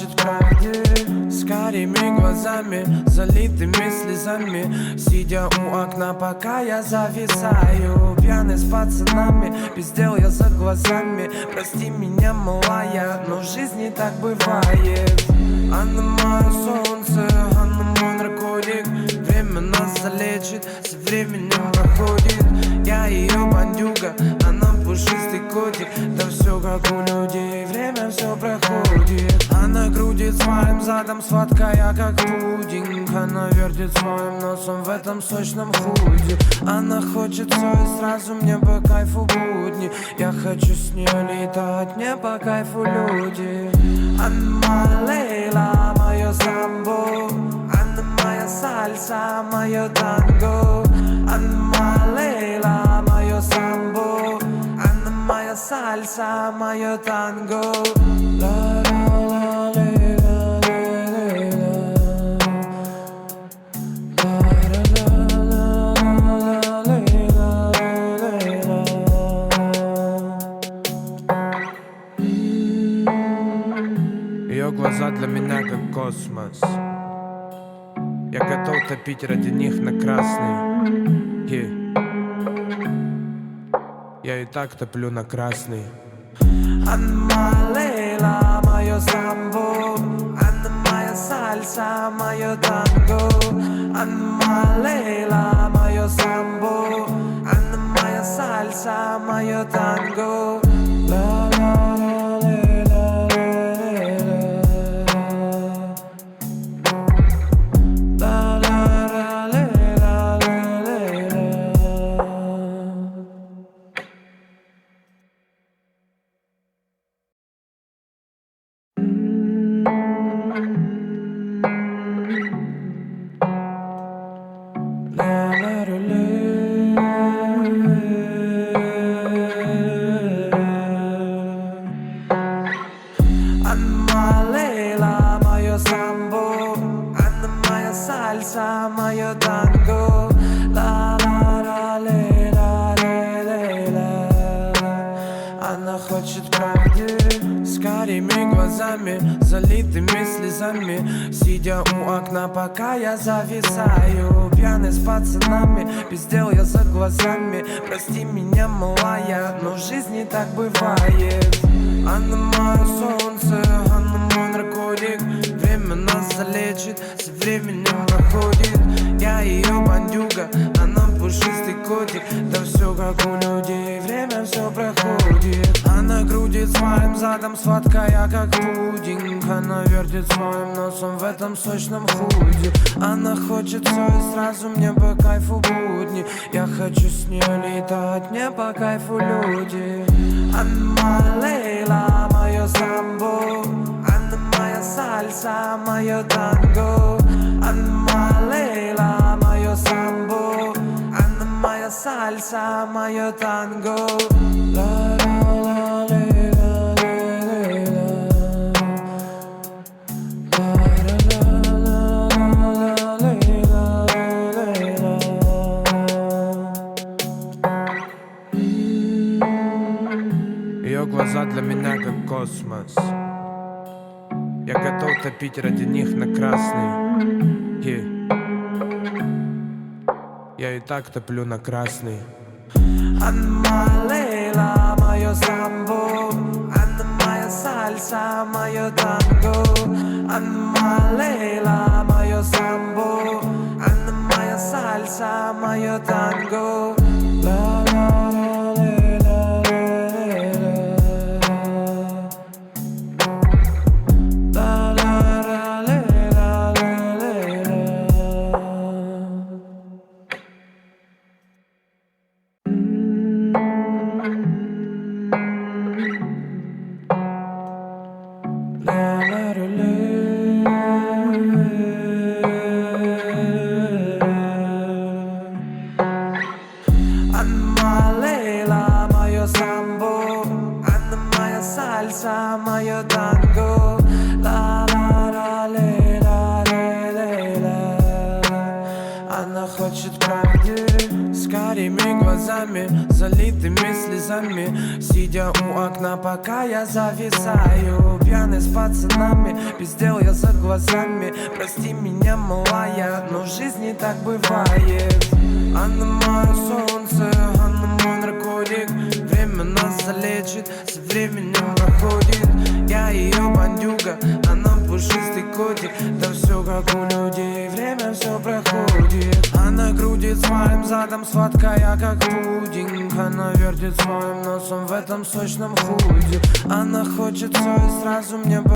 хочет правды, с карими глазами, залитыми слезами, сидя у окна, пока я зависаю. Пьяный с пацанами, без дел я за глазами. Прости меня, малая, но в жизни так бывает. Она мое солнце, она мой наркотик. Время нас залечит, со временем проходит. Я ее бандюга, она пушистый котик. Да все как у людей, время все проходит. Она крутит своим задом, сладкая как пудинг. Она вертит своим носом в этом сочном худе. Она хочет все и сразу, мне по кайфу будни. Я хочу с ней летать, мне по кайфу люди. Она моя Лейла, мое самбо. Она моя сальса, мое танго. Она моя Лейла, мое самбо. Она моя сальса, мое танго. Ее глаза для меня как космос. Я готов топить ради них на красный. Я и так топлю на красный. Она моя Лейла, мое самбо. Она моя сальса, мое танго. Она моя Лейла, мое самбо. Она моя сальса, мое танго. Мое танго, она хочет правды, с карими глазами, залитыми слезами, сидя у окна, пока я зависаю. Пьяный с пацанами, без дел я за глазами. Прости меня, малая, но в жизни так бывает. Она мое солнце, она мой наркотик. Время нас залечит, со временем проходит. Я ее бандюга, она пушистый котик. Да все как у людей, время все проходит. Она крутит своим задом, сладкая как пудинг. Она вертит своим носом в этом сочном худе. Она хочет все и сразу, мне по кайфу будни. Я хочу с ней летать, мне по кайфу люди. Она моя Лейла, мое самбо. Она моя сальса, мое танго. Она моя Лейла, мое самбо. Она моя сальса, мое танго. Ее глаза для меня как космос. Я готов топить ради них на красный. Я и так топлю на красный. Она моя Лейла, мое самбо. Она моя сальса, мое танго. Она моя Лейла, мое самбо. Она моя сальса, мое танго. глазами, сидя у окна, пока я зависаю. Пьяный с пацанами, пиздел я за глазами. Прости меня, малая, но в жизни так бывает. Она мое солнце, она мой наркотик. Время нас залечит, со временем проходит. Я ее бандюга, она пушистый котик. Да все как у людей, время все проходит. Она крутит своим задом, сладкая как пудинг. Она вертит своим носом в этом сочном худе. Она хочет все и сразу мне